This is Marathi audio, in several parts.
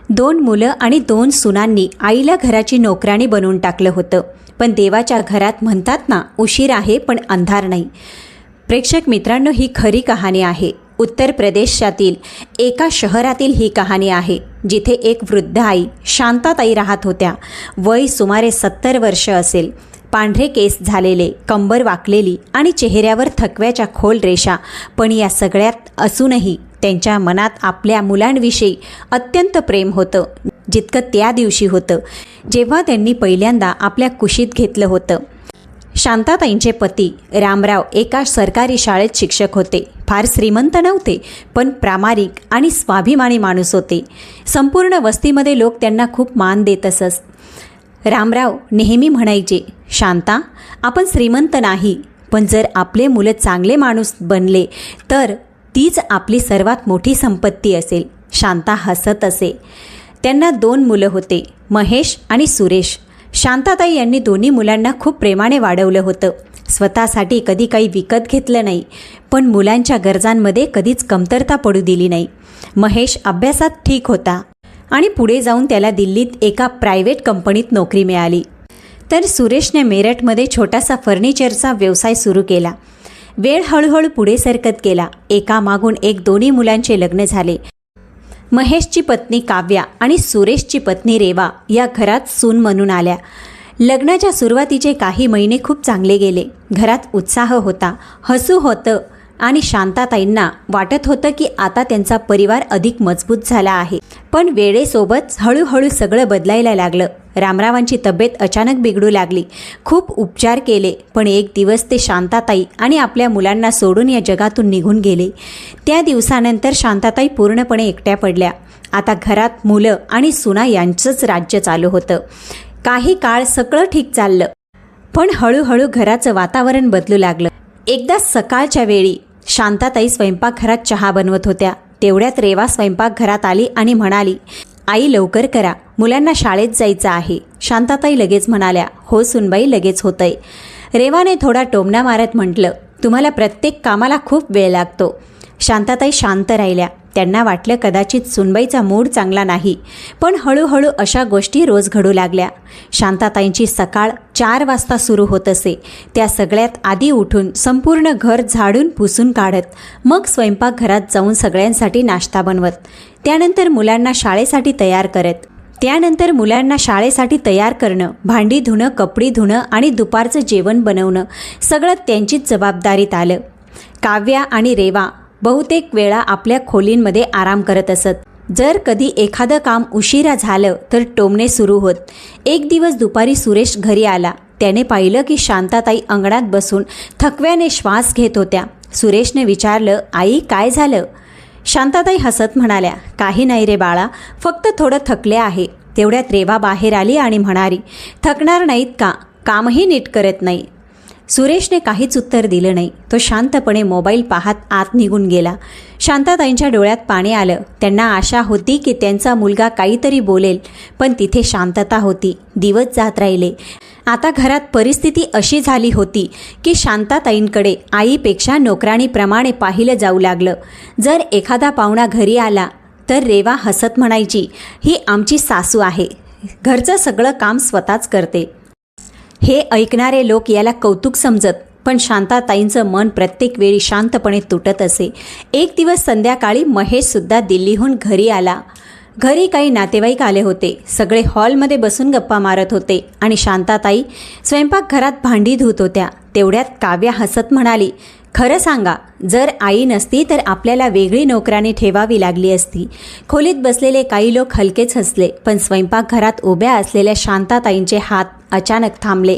2 मुलं आणि 2 सुनांनी आईला घराची नोकराणी बनवून टाकलं होतं. पण देवाच्या घरात म्हणतात ना, उशीर आहे पण अंधार नाही. प्रेक्षक मित्रांनो, ही खरी कहाणी आहे. उत्तर प्रदेशातील एका शहरातील ही कहाणी आहे, जिथे एक वृद्ध आई शांताताई राहत होत्या. वय सुमारे 70 वर्ष असेल. पांढरे केस झालेले, कंबर वाकलेली आणि चेहऱ्यावर थकव्याच्या खोल रेषा. पण या सगळ्यात असूनही त्यांच्या मनात आपल्या मुलांविषयी अत्यंत प्रेम होतं, जितकं त्या दिवशी होतं जेव्हा त्यांनी पहिल्यांदा आपल्या कुशीत घेतलं होतं. शांताताईंचे पती रामराव एका सरकारी शाळेत शिक्षक होते. फार श्रीमंत नव्हते, पण प्रामाणिक आणि स्वाभिमानी माणूस होते. संपूर्ण वस्तीमध्ये लोक त्यांना खूप मान देत असत. रामराव नेहमी म्हणायचे, शांता, आपण श्रीमंत नाही, पण जर आपले मुलं चांगले माणूस बनले तर तीच आपली सर्वात मोठी संपत्ती असेल. शांता हसत असे. त्यांना 2 मुलं होते, महेश आणि सुरेश. शांताताई यांनी दोन्ही मुलांना खूप प्रेमाने वाढवलं होतं. स्वतःसाठी कधी काही विकत घेतलं नाही, पण मुलांच्या गरजांमध्ये कधीच कमतरता पडू दिली नाही. महेश अभ्यासात ठीक होता आणि पुढे जाऊन त्याला दिल्लीत एका प्रायव्हेट कंपनीत नोकरी मिळाली. तर सुरेशने मेरठमध्ये छोटासा फर्निचरचा व्यवसाय सुरू केला. वेळ हळूहळू पुढे सरकत गेला. एकामागून एक दोन्ही मुलांचे लग्न झाले. महेशची पत्नी काव्या आणि सुरेशची पत्नी रेवा या घरात सून म्हणून आल्या. लग्नाच्या सुरुवातीचे काही महिने खूप चांगले गेले. घरात उत्साह होता, हसू होतं आणि शांताताईंना वाटत होतं की आता त्यांचा परिवार अधिक मजबूत झाला आहे. पण वेळेसोबत हळूहळू सगळं बदलायला लागलं. रामरावांची तब्येत अचानक बिघडू लागली. खूप उपचार केले, पण एक दिवस ते शांताताई आणि आपल्या मुलांना सोडून या जगातून निघून गेले. त्या दिवसानंतर शांताताई पूर्णपणे एकट्या पडल्या. आता घरात मुलं आणि सुना यांचंच राज्य चालू होतं. काही काळ सगळं ठीक चाललं, पण हळूहळू घराचं वातावरण बदलू लागलं. एकदा सकाळच्या वेळी शांताताई स्वयंपाकघरात चहा बनवत होत्या. तेवढ्यात रेवा स्वयंपाकघरात आली आणि म्हणाली, आई लवकर करा, मुलांना शाळेत जायचं आहे. शांताताई लगेच म्हणाल्या, हो सुनबाई, लगेच होतंय. रेवाने थोडा टोमणा मारत म्हटलं, तुम्हाला प्रत्येक कामाला खूप वेळ लागतो. शांताताई शांत राहिल्या. त्यांना वाटलं कदाचित सुनबाईचा मूड चांगला नाही, पण हळूहळू अशा गोष्टी रोज घडू लागल्या. शांताताईंची सकाळ 4 वाजता सुरू होत असे. त्या सगळ्यात आधी उठून संपूर्ण घर झाडून पुसून काढत, मग स्वयंपाकघरात जाऊन सगळ्यांसाठी नाश्ता बनवत, त्यानंतर मुलांना शाळेसाठी तयार करणं, भांडी धुणं, कपडे धुणं आणि दुपारचं जेवण बनवणं सगळं त्यांचीच जबाबदारीत आलं. काव्या आणि रेवा बहुतेक वेळा आपल्या खोलींमध्ये आराम करत असत. जर कधी एखादं काम उशिरा झालं तर टोमणे सुरू होत. एक दिवस दुपारी सुरेश घरी आला. त्याने पाहिलं की शांताताई अंगणात बसून थकव्याने श्वास घेत होत्या. सुरेशने विचारलं, आई काय झालं? शांताताई हसत म्हणाल्या, काही नाही रे बाळा, फक्त थोडं थकले आहे. तेवढ्यात रेवा बाहेर आली आणि म्हणाली, थकणार नाहीत का? कामही नीट करत नाही. सुरेशने काहीच उत्तर दिलं नाही. तो शांतपणे मोबाईल पाहत आत निघून गेला. शांताताईंच्या डोळ्यात पाणी आलं. त्यांना आशा होती की त्यांचा मुलगा काहीतरी बोलेल, पण तिथे शांतता होती. दिवस जात राहिले. आता घरात परिस्थिती अशी झाली होती की शांताताईंकडे आईपेक्षा नोकराणीप्रमाणे पाहिलं जाऊ लागलं. जर एखादा पाहुणा घरी आला तर रेवा हसत म्हणायची, ही आमची सासू आहे, घरचं सगळं काम स्वतःच करते. हे ऐकणारे लोक याला कौतुक समजत, पण शांताताईंचं मन प्रत्येक वेळी शांतपणे तुटत असे. एक दिवस संध्याकाळी महेशसुद्धा दिल्लीहून घरी आला. घरी काही नातेवाईक आले होते. सगळे हॉलमध्ये बसून गप्पा मारत होते आणि शांताताई स्वयंपाकघरात भांडी धुत होत्या. तेवढ्यात काव्या हसत म्हणाली, खरं सांगा, जर आई नसती तर आपल्याला वेगळी नोकराणी ठेवावी लागली असती. खोलीत बसलेले काही लोक हलकेच हसले, पण स्वयंपाकघरात उभ्या असलेल्या शांताताईंचे हात अचानक थांबले.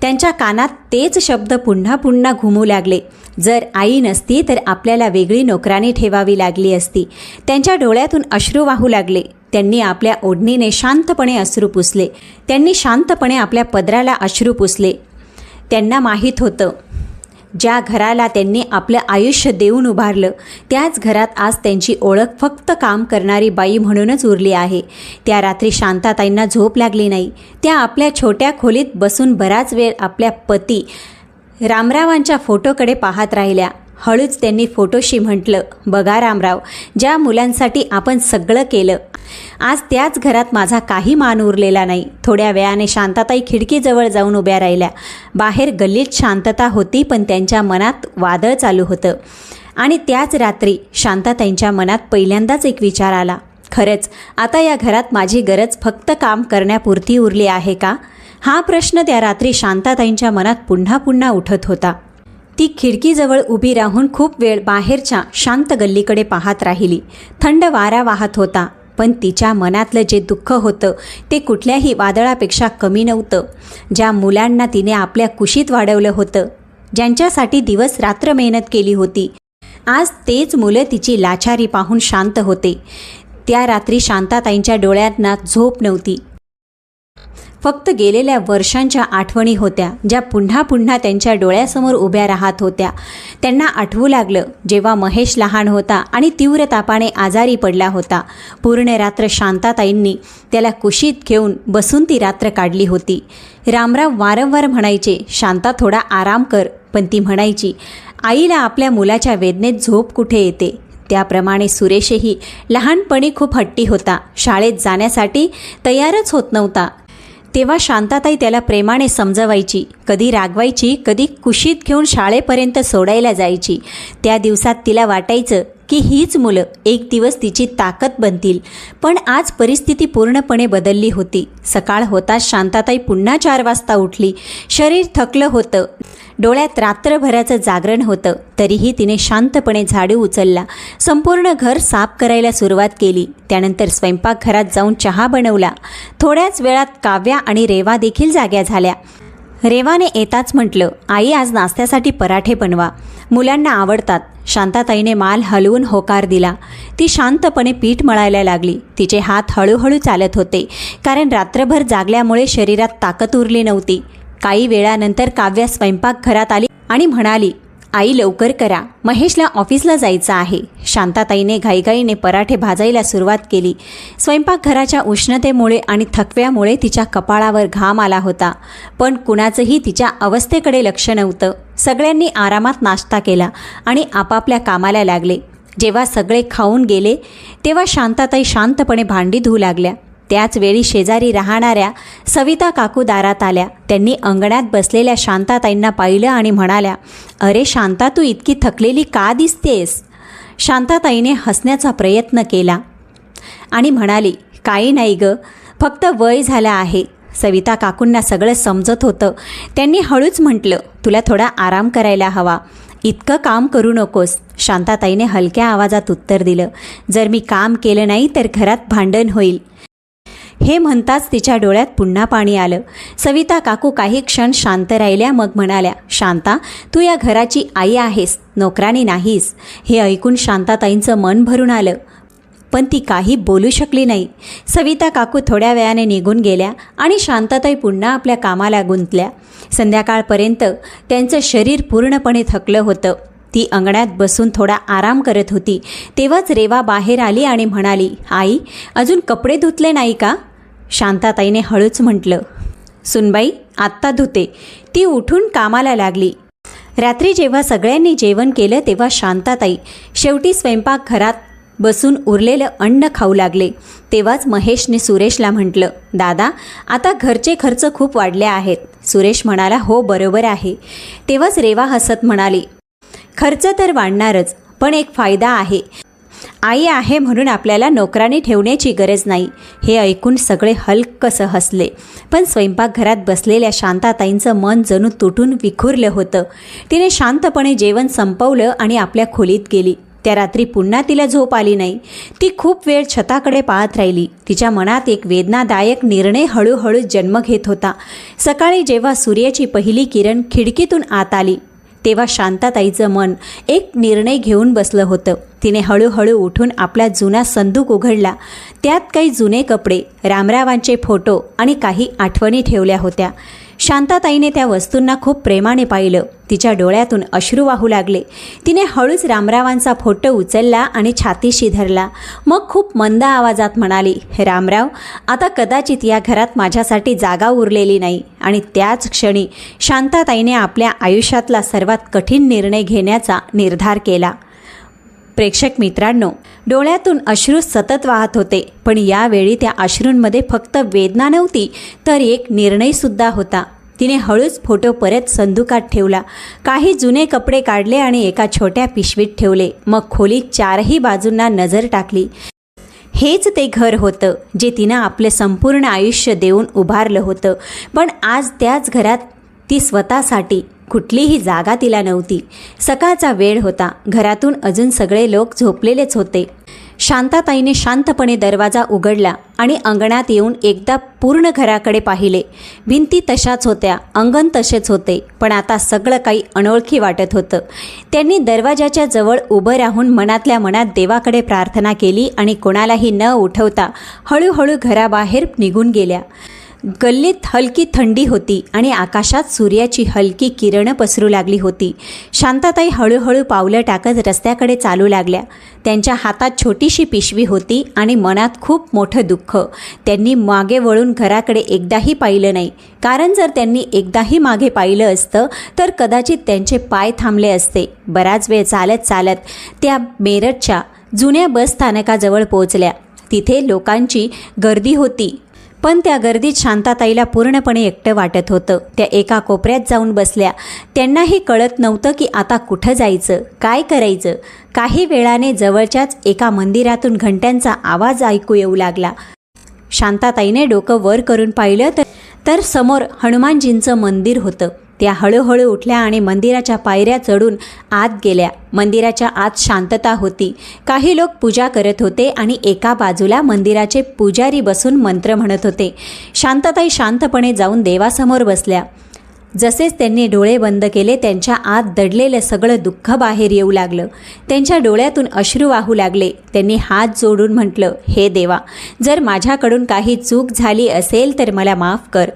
त्यांच्या कानात तेच शब्द पुन्हा पुन्हा घुमू लागले, जर आई नसती तर आपल्याला वेगळी नोकराणी ठेवावी लागली असती. त्यांच्या डोळ्यातून अश्रू वाहू लागले. त्यांनी आपल्या ओढणीने शांतपणे अश्रू पुसले. त्यांनी शांतपणे आपल्या पदराला अश्रू पुसले. त्यांना माहीत होतं, ज्या घराला त्यांनी आपलं आयुष्य देऊन उभारलं, त्याच घरात आज त्यांची ओळख फक्त काम करणारी बाई म्हणूनच उरली आहे. त्या रात्री शांताताईंना झोप लागली नाही. त्या आपल्या छोट्या खोलीत बसून बराच वेळ आपल्या पती रामरावांच्या फोटोकडे पाहत राहिल्या. हळूच त्यांनी फोटोशी म्हटलं, बघा रामराव, ज्या मुलांसाठी आपण सगळं केलं आज त्याच घरात माझा काही मान उरलेला नाही. थोड्या वेळाने शांताताई खिडकीजवळ जाऊन उभ्या राहिल्या. बाहेर गल्लीत शांतता होती, पण त्यांच्या मनात वादळ चालू होतं. आणि त्याच रात्री शांताताईंच्या मनात पहिल्यांदाच एक विचार आला, खरंच आता या घरात माझी गरज फक्त काम करण्यापुरती उरली आहे का? हा प्रश्न त्या रात्री शांताताईंच्या मनात पुन्हा पुन्हा उठत होता. ती खिडकीजवळ उभी राहून खूप वेळ बाहेरच्या शांत गल्लीकडे पाहत राहिली. थंड वारा वाहत होता, पण तिच्या मनातलं जे दुःख होतं ते कुठल्याही वादळापेक्षा कमी नव्हतं. ज्या मुलांना तिने आपल्या कुशीत वाढवलं होतं, ज्यांच्यासाठी दिवस रात्र मेहनत केली होती, आज तेच मुलं तिची लाचारी पाहून शांत होते. त्या रात्री शांताताईंच्या डोळ्यांना झोप नव्हती. फक्त गेलेल्या वर्षांच्या आठवणी होत्या, ज्या पुन्हा पुन्हा त्यांच्या डोळ्यासमोर उभ्या राहत होत्या. त्यांना आठवू लागलं जेव्हा महेश लहान होता आणि तीव्र तापाने आजारी पडला होता. पूर्ण रात्र शांताताईंनी त्याला कुशीत घेऊन बसून ती रात्र काढली होती. रामराव वारंवार म्हणायचे, शांता थोडा आराम कर, पण ती म्हणायची, आईला आपल्या मुलाच्या वेदनेत झोप कुठे येते. त्याप्रमाणे सुरेशही लहानपणी खूप हट्टी होता. शाळेत जाण्यासाठी तयारच होत नव्हता. तेव्हा शांताताई त्याला प्रेमाने समजवायची, कधी रागवायची, कधी कुशीत घेऊन शाळेपर्यंत सोडायला जायची. त्या दिवसात तिला वाटायचं की हीच मुलं एक दिवस तिची ताकद बनतील. पण आज परिस्थिती पूर्णपणे बदलली होती. सकाळ होताच शांताताई पुन्हा 4 वाजता उठली. शरीर थकलं होतं, डोळ्यात रात्रभराचं जागरण होतं. तरीही तिने शांतपणे झाडू उचलला, संपूर्ण घर साफ करायला सुरुवात केली. त्यानंतर स्वयंपाकघरात जाऊन चहा बनवला. थोड्याच वेळात काव्या आणि रेवा देखील जाग्या झाल्या. रेवाने येताच म्हटलं, आई आज नाश्त्यासाठी पराठे बनवा, मुलांना आवडतात. शांताताईने माल हलवून होकार दिला. ती शांतपणे पीठ मळायला लागली. तिचे हात हळूहळू चालत होते, कारण रात्रभर जागल्यामुळे शरीरात ताकद उरली नव्हती. काही वेळानंतर काव्या स्वयंपाकघरात आली आणि म्हणाली, आई लवकर करा, महेशला ऑफिसला जायचं आहे. शांताताईने घाईघाईने पराठे भाजायला सुरुवात केली. स्वयंपाकघराच्या उष्णतेमुळे आणि थकव्यामुळे तिच्या कपाळावर घाम आला होता, पण कुणाचंही तिच्या अवस्थेकडे लक्ष नव्हतं. सगळ्यांनी आरामात नाश्ता केला आणि आपापल्या कामाला लागले. जेव्हा सगळे खाऊन गेले तेव्हा शांताताई शांतपणे भांडी धुवू लागल्या. त्याच वेळी शेजारी राहणाऱ्या सविता काकू दारात आल्या. त्यांनी अंगणात बसलेल्या शांताताईंना पाहिलं आणि म्हणाल्या, अरे शांता, तू इतकी थकलेली का दिसतेस? शांताताईने हसण्याचा प्रयत्न केला आणि म्हणाली, काही नाही ग, फक्त वय झालं आहे. सविता काकूंना सगळं समजत होतं. त्यांनी हळूच म्हटलं, तुला थोडा आराम करायला हवा, इतकं काम करू नकोस. शांताताईने हलक्या आवाजात उत्तर दिलं, जर मी काम केलं नाही तर घरात भांडण होईल. हे म्हणताच तिच्या डोळ्यात पुन्हा पाणी आलं. सविता काकू काही क्षण शांत राहिल्या, मग म्हणाल्या, शांता, तू या घराची आई आहेस, नोकरानी नाहीस. हे ऐकून शांताताईंचं मन भरून आलं, पण ती काही बोलू शकली नाही. सविता काकू थोड्या वेळाने निघून गेल्या आणि शांताताई पुन्हा आपल्या कामाला गुंतल्या. संध्याकाळपर्यंत त्यांचं शरीर पूर्णपणे थकलं होतं. ती अंगणात बसून थोडा आराम करत होती. तेव्हाच रेवा बाहेर आली आणि म्हणाली, आई, अजून कपडे धुतले नाही का? शांताताईने हळूच म्हटलं, सुनबाई, आत्ता धुते. ती उठून कामाला लागली. रात्री जेव्हा सगळ्यांनी जेवण केलं तेव्हा शांताताई शेवटी स्वयंपाकघरात बसून उरलेलं अन्न खाऊ लागले. तेव्हाच महेशने सुरेशला म्हटलं, दादा, आता घरचे खर्च खूप वाढले आहेत. सुरेश म्हणाला, हो बरोबर आहे. तेव्हाच रेवा हसत म्हणाली, खर्च तर वाढणारच, पण एक फायदा आहे. आई आहे म्हणून आपल्याला नोकरानी ठेवण्याची गरज नाही. हे ऐकून सगळे हलकसं हसले, पण स्वयंपाकघरात बसलेल्या शांताताईंचं मन जणू तुटून विखुरलं होतं. तिने शांतपणे जेवण संपवलं आणि आपल्या खोलीत गेली. त्या रात्री पुन्हा तिला झोप आली नाही. ती खूप वेळ छताकडे पाहत राहिली. तिच्या मनात एक वेदनादायक निर्णय हळूहळू जन्म घेत होता. सकाळी जेव्हा सूर्याची पहिली किरण खिडकीतून आत आली तेव्हा शांताताईचं मन एक निर्णय घेऊन बसलं होतं. तिने हळूहळू उठून आपला जुना संदूक उघडला. त्यात काही जुने कपडे, रामरावांचे फोटो आणि काही आठवणी ठेवल्या होत्या. शांताताईने त्या वस्तूंना खूप प्रेमाने पाहिलं. तिच्या डोळ्यातून अश्रू वाहू लागले. तिने हळूच रामरावांचा फोटो उचलला आणि छातीशी धरला. मग खूप मंद आवाजात म्हणाली, रामराव, आता कदाचित या घरात माझ्यासाठी जागा उरलेली नाही. आणि त्याच क्षणी शांताताईने आपल्या आयुष्यातला सर्वात कठीण निर्णय घेण्याचा निर्धार केला. प्रेक्षक मित्रांनो, डोळ्यातून अश्रू सतत वाहत होते, पण यावेळी त्या अश्रूंमध्ये फक्त वेदना नव्हती तर एक निर्णयसुद्धा होता. तिने हळूच फोटो परत संदुकात ठेवला, काही जुने कपडे काढले आणि एका छोट्या पिशवीत ठेवले. मग खोलीत चारही बाजूंना नजर टाकली. हेच ते घर होतं जे तिनं आपलं संपूर्ण आयुष्य देऊन उभारलं होतं. पण आज त्याच घरात ती स्वतःसाठी कुठलीही जागा तिला नव्हती. सकाळचा वेळ होता. घरातून अजून सगळे लोक झोपलेलेच होते. शांताताईने शांतपणे दरवाजा उघडला आणि अंगणात येऊन एकदा पूर्ण घराकडे पाहिले. भिंती तशाच होत्या, अंगण तसेच होते, पण आता सगळं काही अनोळखी वाटत होतं. त्यांनी दरवाजाच्या जवळ उभं राहून मनातल्या मनात देवाकडे प्रार्थना केली आणि कोणालाही न उठवता हळूहळू घराबाहेर निघून गेल्या. गल्लीत हलकी थंडी होती आणि आकाशात सूर्याची हलकी किरणं पसरू लागली होती. शांताताई हळूहळू पावलं टाकत रस्त्याकडे चालू लागल्या. त्यांच्या हातात छोटीशी पिशवी होती आणि मनात खूप मोठं दुःख. त्यांनी मागे वळून घराकडे एकदाही पाहिलं नाही, कारण जर त्यांनी एकदाही मागे पाहिलं असतं तर कदाचित त्यांचे पाय थांबले असते. बराच वेळ चालत चालत त्या मेरठच्या जुन्या बस स्थानकाजवळ पोहोचल्या. तिथे लोकांची गर्दी होती, पण त्या गर्दीत शांताताईला पूर्णपणे एकटं वाटत होतं. त्या एका कोपऱ्यात जाऊन बसल्या. त्यांनाही कळत नव्हतं की आता कुठं जायचं, काय करायचं. काही वेळाने जवळच्याच एका मंदिरातून घंट्यांचा आवाज ऐकू येऊ लागला. शांताताईने डोकं वर करून पाहिलं तर समोर हनुमानजींचं मंदिर होतं. त्या हळूहळू उठल्या आणि मंदिराच्या पायऱ्या चढून आत गेल्या. मंदिराच्या आत शांतता होती. काही लोक पूजा करत होते आणि एका बाजूला मंदिराचे पुजारी बसून मंत्र म्हणत होते. शांताताई शांतपणे जाऊन देवासमोर बसल्या. जसेच त्यांनी डोळे बंद केले, त्यांच्या आत दडलेलं सगळं दुःख बाहेर येऊ लागलं. त्यांच्या डोळ्यातून अश्रू वाहू लागले. त्यांनी हात जोडून म्हटलं, हे देवा, जर माझ्याकडून काही चूक झाली असेल तर मला माफ कर.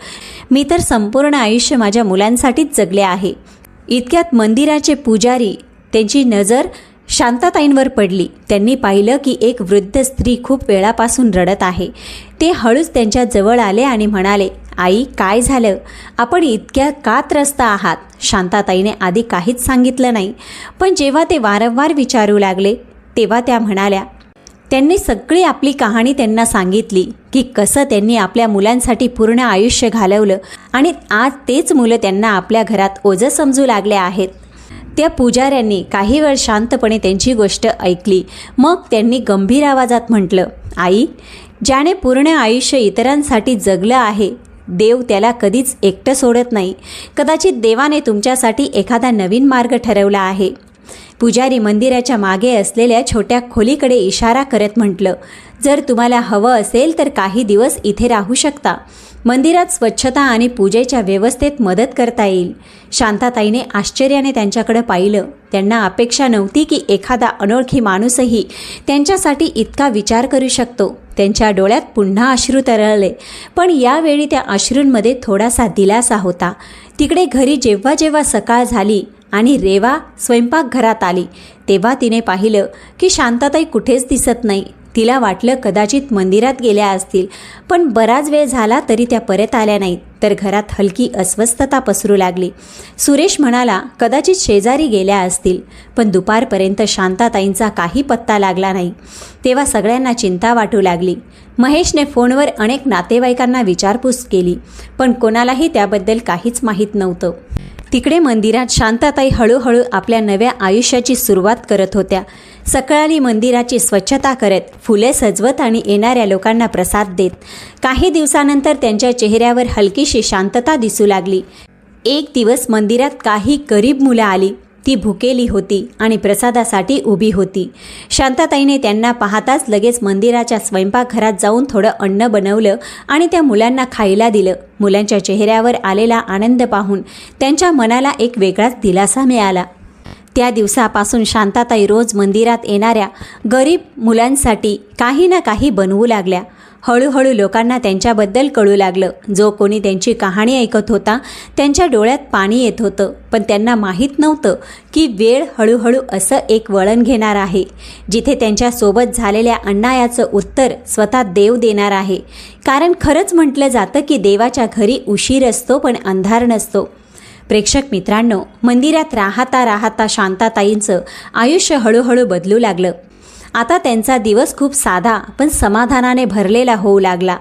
मी तर संपूर्ण आयुष्य माझ्या मुलांसाठीच जगले आहे. इतक्यात मंदिराचे पुजारी त्यांची नजर शांताताईंवर पडली. त्यांनी पाहिलं की एक वृद्ध स्त्री खूप वेळापासून रडत आहे. ते हळूच त्यांच्या जवळ आले आणि म्हणाले, आई, काय झालं? आपण इतक्या का त्रस्त आहात? शांताताईने आधी काहीच सांगितलं नाही, पण जेव्हा ते वारंवार विचारू लागले तेव्हा त्या म्हणाल्या. त्यांनी सगळी आपली कहाणी त्यांना सांगितली की कसं त्यांनी आपल्या मुलांसाठी पूर्ण आयुष्य घालवलं आणि आज तेच मुलं त्यांना आपल्या घरात ओझं समजू लागले आहेत. त्या पुजाऱ्यांनी काही वेळ शांतपणे त्यांची गोष्ट ऐकली. मग त्यांनी गंभीर आवाजात म्हटलं, आई, ज्याने पूर्ण आयुष्य इतरांसाठी जगलं आहे, देव त्याला कधीच एकटं सोडत नाही. कदाचित देवाने तुमच्यासाठी एखादा नवीन मार्ग ठरवला आहे. पुजारी मंदिराच्या मागे असलेल्या छोट्या खोलीकडे इशारा करत म्हटलं, जर तुम्हाला हवं असेल तर काही दिवस इथे राहू शकता. मंदिरात स्वच्छता आणि पूजेच्या व्यवस्थेत मदत करता येईल. शांताताईने आश्चर्याने त्यांच्याकडे पाहिलं. त्यांना अपेक्षा नव्हती की एखादा अनोळखी माणूसही त्यांच्यासाठी इतका विचार करू शकतो. त्यांच्या डोळ्यात पुन्हा अश्रू तरळले, पण यावेळी त्या अश्रूंमध्ये थोडासा दिलासा होता. तिकडे घरी जेव्हा जेव्हा सकाळ झाली आणि रेवा स्वयंपाकघरात आली तेव्हा तिने पाहिलं की शांताताई कुठेच दिसत नाही. तिला वाटलं कदाचित मंदिरात गेल्या असतील, पण बराच वेळ झाला तरी त्या परत आल्या नाहीत. तर घरात हलकी अस्वस्थता पसरू लागली. सुरेश म्हणाला, कदाचित शेजारी गेल्या असतील, पण दुपारपर्यंत शांताताईंचा काही पत्ता लागला नाही. तेव्हा सगळ्यांना चिंता वाटू लागली. महेशने फोनवर अनेक नातेवाईकांना विचारपूस केली, पण कोणालाही त्याबद्दल काहीच माहीत नव्हतं. तिकडे मंदिरात शांताताई हळूहळू आपल्या नव्या आयुष्याची सुरुवात करत होत्या. सकाळी मंदिराची स्वच्छता करत, फुले सजवत आणि येणाऱ्या लोकांना प्रसाद देत. काही दिवसानंतर त्यांच्या चेहऱ्यावर हलकीशी शांतता दिसू लागली. एक दिवस मंदिरात काही गरीब मुलं आली. ती भुकेली होती आणि प्रसादासाठी उभी होती. शांताताईने त्यांना पाहताच लगेच मंदिराच्या स्वयंपाकघरात जाऊन थोडं अन्न बनवलं आणि त्या मुलांना खायला दिलं. मुलांच्या चेहऱ्यावर आलेला आनंद पाहून त्यांच्या मनाला एक वेगळाच दिलासा मिळाला. त्या दिवसापासून शांताताई रोज मंदिरात येणाऱ्या गरीब मुलांसाठी काही ना काही बनवू लागल्या. हळूहळू लोकांना त्यांच्याबद्दल कळू लागलं. जो कोणी त्यांची कहाणी ऐकत होता त्यांच्या डोळ्यात पाणी येत होतं, पण त्यांना माहीत नव्हतं की वेळ हळूहळू असं एक वळण घेणार आहे जिथे त्यांच्यासोबत झालेल्या अन्यायाचं उत्तर स्वतः देव देणार आहे. कारण खरंच म्हटलं जातं की देवाच्या घरी उशीर असतो पण अंधार नसतो. प्रेक्षक मित्रांनो, मंदिरात राहता राहता शांताताईंचं आयुष्य हळूहळू बदलू लागलं. आता त्यांचा दिवस खूप साधा पण समाधानाने भरलेला होऊ लागला.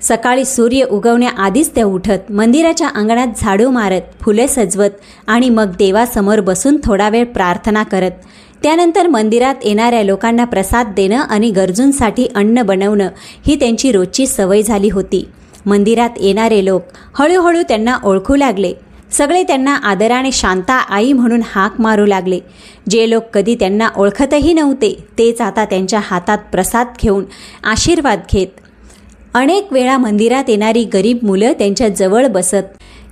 सकाळी सूर्य उगवण्याआधीच त्या उठत मंदिराच्या अंगणात झाडू मारत, फुले सजवत आणि मग देवासमोर बसून थोडा वेळ प्रार्थना करत. त्यानंतर मंदिरात येणाऱ्या लोकांना प्रसाद देणं आणि गरजूंसाठी अन्न बनवणं ही त्यांची रोजची सवय झाली होती. मंदिरात येणारे लोक हळूहळू त्यांना ओळखू लागले. सगळे त्यांना आदराने शांता आई म्हणून हाक मारू लागले. जे लोक कधी त्यांना ओळखतही नव्हते तेच आता त्यांच्या हातात प्रसाद घेऊन आशीर्वाद घेत. अनेक वेळा मंदिरात येणारी गरीब मुलं त्यांच्या जवळ बसत.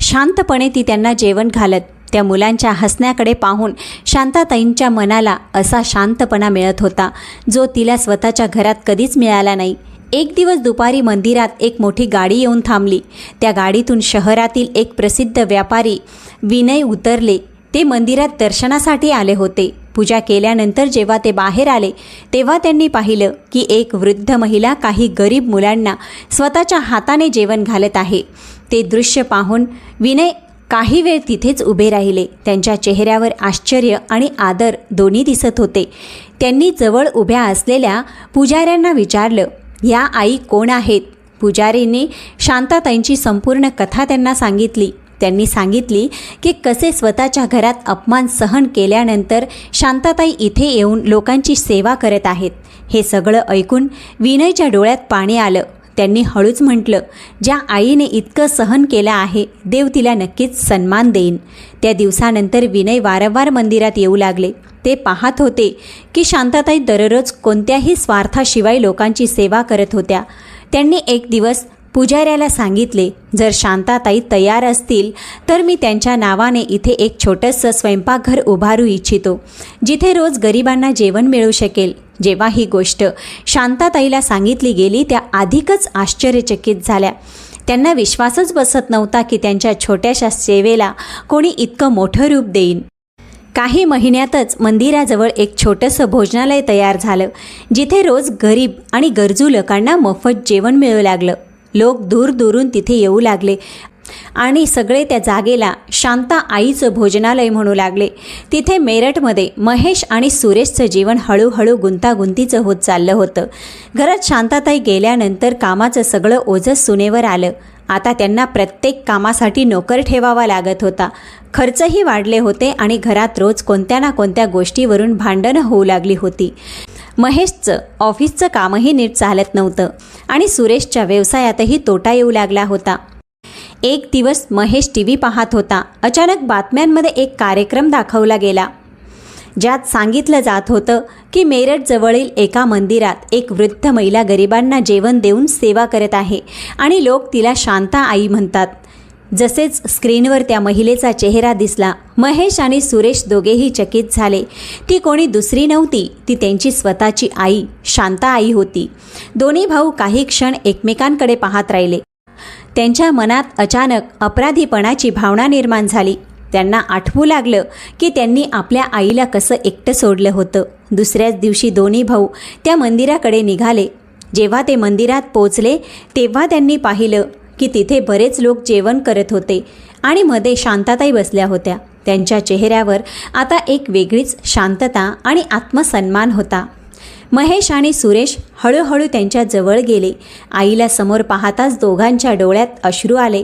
शांतपणे ती त्यांना जेवण घालत. त्या मुलांच्या हसण्याकडे पाहून शांताताईंच्या मनाला असा शांतपणा मिळत होता जो तिला स्वतःच्या घरात कधीच मिळाला नाही. एक दिवस दुपारी मंदिरात एक मोठी गाडी येऊन थांबली. त्या गाडीतून शहरातील एक प्रसिद्ध व्यापारी विनय उतरले. ते मंदिरात दर्शनासाठी आले होते. पूजा केल्यानंतर जेव्हा ते बाहेर आले तेव्हा त्यांनी पाहिलं की एक वृद्ध महिला काही गरीब मुलांना स्वतःच्या हाताने जेवण घालत आहे. ते दृश्य पाहून विनय काही वेळ तिथेच उभे राहिले. त्यांच्या चेहऱ्यावर आश्चर्य आणि आदर दोन्ही दिसत होते. त्यांनी जवळ उभ्या असलेल्या पुजाऱ्यांना विचारलं, या आई कोण आहेत? पुजारींनी शांताताईंची संपूर्ण कथा त्यांना सांगितली. त्यांनी सांगितली की कसे स्वतःच्या घरात अपमान सहन केल्यानंतर शांताताई इथे येऊन लोकांची सेवा करत आहेत. हे सगळं ऐकून विनयच्या डोळ्यात पाणी आलं. त्यांनी हळूच म्हटलं, ज्या आईने इतकं सहन केलं आहे देव तिला नक्कीच सन्मान देईन. त्या दिवसानंतर विनय वारंवार मंदिरात येऊ लागले. ते पाहत होते की शांताताई दररोज कोणत्याही स्वार्थाशिवाय लोकांची सेवा करत होत्या. त्यांनी एक दिवस पुजाऱ्याला सांगितले, जर शांताताई तयार असतील तर मी त्यांच्या नावाने इथे एक छोटंसं स्वयंपाकघर उभारू इच्छितो, जिथे रोज गरिबांना जेवण मिळू शकेल. जेव्हा ही गोष्ट शांताताईला सांगितली गेली त्या अधिकच आश्चर्यचकित झाल्या. त्यांना विश्वासच बसत नव्हता की त्यांच्या छोट्याशा सेवेला कोणी इतकं मोठं रूप देईन. काही महिन्यातच मंदिराजवळ एक छोटंसं भोजनालय तयार झालं, जिथे रोज गरीब आणि गरजू लोकांना मोफत जेवण मिळू लागलं. लोक दूरदूरून तिथे येऊ लागले आणि सगळे त्या जागेला शांता आईचं भोजनालय म्हणू लागले. तिथे मेरठमध्ये महेश आणि सुरेशचं जीवन हळूहळू गुंतागुंतीचं होत चाललं होतं. घरात शांताताई गेल्यानंतर कामाचं सगळं ओझं सुनेवर आलं. आता त्यांना प्रत्येक कामासाठी नोकर ठेवावा लागत होता. खर्चही वाढले होते आणि घरात रोज कोणत्या ना कोणत्या गोष्टीवरून भांडणं होऊ लागली होती. महेशचं ऑफिसचं कामही नीट चालत नव्हतं आणि सुरेशच्या व्यवसायातही तोटा येऊ लागला होता. एक दिवस महेश टी व्ही पाहत होता. अचानक बातम्यांमध्ये एक कार्यक्रम दाखवला गेला, ज्यात सांगितलं जात होतं की मेरठजवळील एका मंदिरात एक वृद्ध महिला गरिबांना जेवण देऊन सेवा करत आहे आणि लोक तिला शांता आई म्हणतात. जसेच स्क्रीनवर त्या महिलेचा चेहरा दिसला, महेश आणि सुरेश दोघेही चकित झाले. ती कोणी दुसरी नव्हती, ती त्यांची स्वतःची आई शांता आई होती. दोन्ही भाऊ काही क्षण एकमेकांकडे पाहत राहिले. त्यांच्या मनात अचानक अपराधीपणाची भावना निर्माण झाली. त्यांना आठवू लागलं की त्यांनी आपल्या आईला कसं एकटं सोडलं होतं. दुसऱ्याच दिवशी दोन्ही भाऊ त्या मंदिराकडे निघाले. जेव्हा ते मंदिरात पोचले तेव्हा त्यांनी पाहिलं की तिथे बरेच लोक जेवण करत होते आणि मध्ये शांताताई बसल्या होत्या. त्यांच्या चेहऱ्यावर आता एक वेगळीच शांतता आणि आत्मसन्मान होता. महेश आणि सुरेश हळूहळू त्यांच्या जवळ गेले. आईला समोर पाहताच दोघांच्या डोळ्यात अश्रू आले.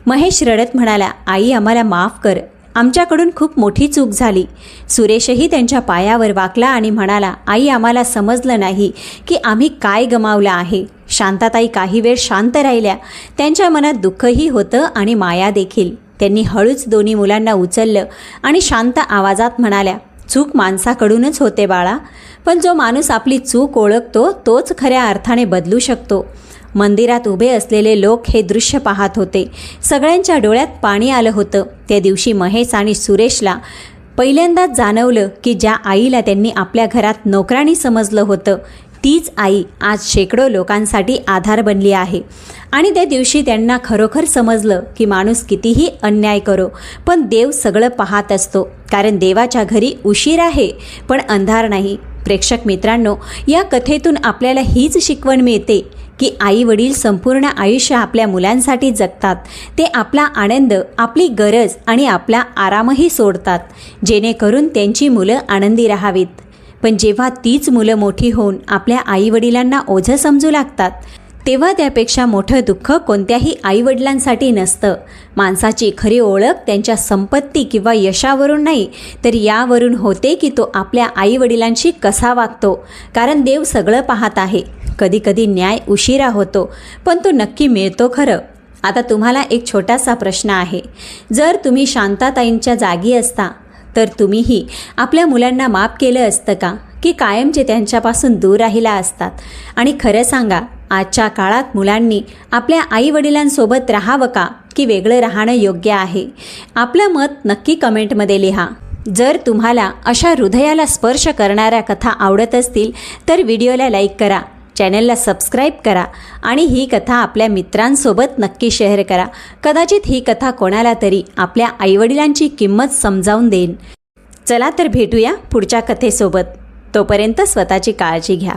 महेश रडत म्हणाला, आई आम्हाला माफ कर, आमच्याकडून खूप मोठी चूक झाली. सुरेशही त्यांच्या पायावर वाकला आणि म्हणाला, आई आम्हाला समजलं नाही की आम्ही काय गमावलं आहे. शांताताई काही वेळ शांत राहिल्या. त्यांच्या मनात दुःखही होतं आणि माया देखील. त्यांनी हळूच दोन्ही मुलांना उचललं आणि शांत आवाजात म्हणाल्या, चूक माणसाकडूनच होते बाळा, पण जो माणूस आपली चूक ओळखतो तोच खऱ्या अर्थाने बदलू शकतो. मंदिरात उभे असलेले लोक हे दृश्य पाहत होते. सगळ्यांच्या डोळ्यात पाणी आलं होतं. त्या दिवशी महेश आणि सुरेशला पहिल्यांदाच जाणवलं की ज्या आईला त्यांनी आपल्या घरात नोकराणी समजलं होतं तीच आई आज शेकडो लोकांसाठी आधार बनली आहे. आणि त्या दिवशी त्यांना खरोखर समजलं की माणूस कितीही अन्याय करो पण देव सगळं पाहत असतो, कारण देवाच्या घरी उशीर आहे पण अंधार नाही. प्रेक्षक मित्रांनो, या कथेतून आपल्याला हीच शिकवण मिळते की आई वडील संपूर्ण आयुष्य आपल्या मुलांसाठी जगतात. ते आपला आनंद, आपली गरज आणि आपला आरामही सोडतात, जेणेकरून त्यांची मुलं आनंदी राहावीत. पण जेव्हा तीच मुलं मोठी होऊन आपल्या आईवडिलांना ओझं समजू लागतात, तेव्हा त्यापेक्षा मोठं दुःख कोणत्याही आईवडिलांसाठी नसतं. माणसाची खरी ओळख त्यांच्या संपत्ती किंवा यशावरून नाही, तर यावरून होते की तो आपल्या आईवडिलांशी कसा वागतो. कारण देव सगळं पाहत आहे. कधीकधी न्याय उशिरा होतो, पण तो नक्की मिळतो खरं. आता तुम्हाला एक छोटासा प्रश्न आहे. जर तुम्ही शांताताईंच्या जागी असता, तर तुम्हीही आपल्या मुलांना माफ केलं असतं का, की कायमचे त्यांच्यापासून दूर राहिला असतात? आणि खरं सांगा, आजच्या काळात मुलांनी आपल्या आईवडिलांसोबत राहावं का, की वेगळं राहणं योग्य आहे? आपलं मत नक्की कमेंटमध्ये लिहा. जर तुम्हाला अशा हृदयाला स्पर्श करणाऱ्या कथा आवडत असतील तर व्हिडिओला लाईक करा, चॅनलला सबस्क्राईब करा आणि ही कथा आपल्या मित्रांसोबत नक्की शेअर करा. कदाचित ही कथा कोणाला तरी आपल्या आईवडिलांची किंमत समजावून देईन. चला तर भेटूया पुढच्या कथेसोबत. तोपर्यंत स्वतःची काळजी घ्या.